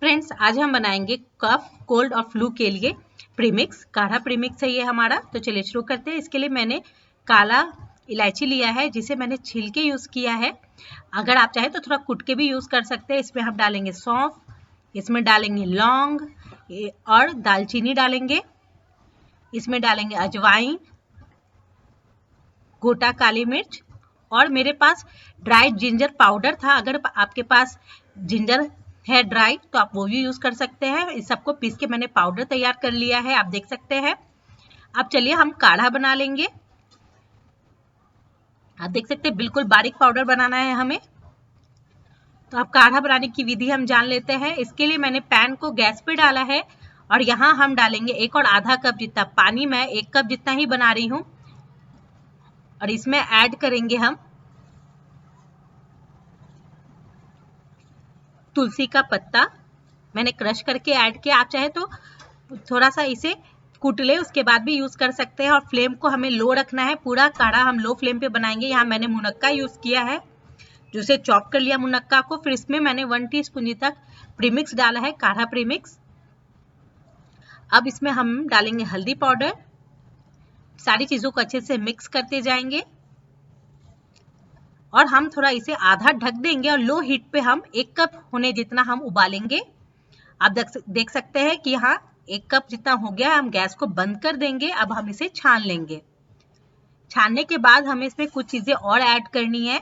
Friends, आज हम बनाएंगे कफ, कोल्ड और फ्लू के लिए प्रीमिक्स। काढ़ा प्रीमिक्स है ये हमारा। तो चलिए शुरू करते हैं। इसके लिए मैंने काला इलायची लिया है, जिसे मैंने छील के यूज़ किया है। अगर आप चाहें तो थोड़ा कुट के भी यूज़ कर सकते हैं। इसमें हम डालेंगे सौंफ, इसमें डालेंगे लौंग और दालचीनी डालेंगे। इसमें डालेंगे अजवाइन, गोटा काली मिर्च, और मेरे पास ड्राई जिंजर पाउडर था। अगर आपके पास जिंजर है ड्राई तो आप वो भी यूज कर सकते हैं। इस सबको पीस के मैंने पाउडर तैयार कर लिया है, आप देख सकते हैं। अब चलिए हम काढ़ा बना लेंगे। आप देख सकते हैं बिल्कुल बारीक पाउडर बनाना है हमें। तो अब काढ़ा बनाने की विधि हम जान लेते हैं। इसके लिए मैंने पैन को गैस पे डाला है और यहाँ हम डालेंगे 1 और आधा कप जितना पानी। मैं 1 कप जितना ही बना रही हूँ। और इसमें ऐड करेंगे हम तुलसी का पत्ता, मैंने क्रश करके ऐड किया। आप चाहे तो थोड़ा सा इसे कूट ले, उसके बाद भी यूज कर सकते हैं। और फ्लेम को हमें लो रखना है। पूरा काढ़ा हम लो फ्लेम पे बनाएंगे। यहाँ मैंने मुनक्का यूज किया है, जिसे चॉप कर लिया मुनक्का को। फिर इसमें मैंने 1 टीस्पून तक प्रीमिक्स डाला है, काढ़ा प्रीमिक्स। अब इसमें हम डालेंगे हल्दी पाउडर। सारी चीजों को अच्छे से मिक्स करते जाएंगे और हम थोड़ा इसे आधा ढक देंगे और लो हीट पे हम 1 कप होने जितना हम उबालेंगे। आप देख सकते हैं कि यहाँ 1 कप जितना हो गया है। हम गैस को बंद कर देंगे। अब हम इसे छान लेंगे। छानने के बाद हमें इसमें कुछ चीजें और ऐड करनी है।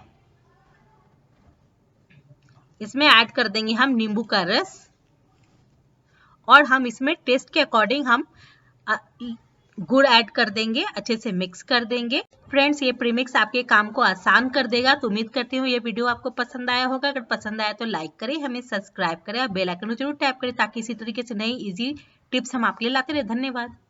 इसमें ऐड कर देंगे हम नींबू का रस, और हम इसमें टेस्ट के अकॉर्डिंग हम गुड़ ऐड कर देंगे। अच्छे से मिक्स कर देंगे। फ्रेंड्स, ये प्रीमिक्स आपके काम को आसान कर देगा। तो उम्मीद करती हूँ ये वीडियो आपको पसंद आया होगा। अगर पसंद आया तो लाइक करें, हमें सब्सक्राइब करें और बेल आइकन को जरूर टैप करें, ताकि इसी तरीके से नई इजी टिप्स हम आपके लिए लाते रहे। धन्यवाद।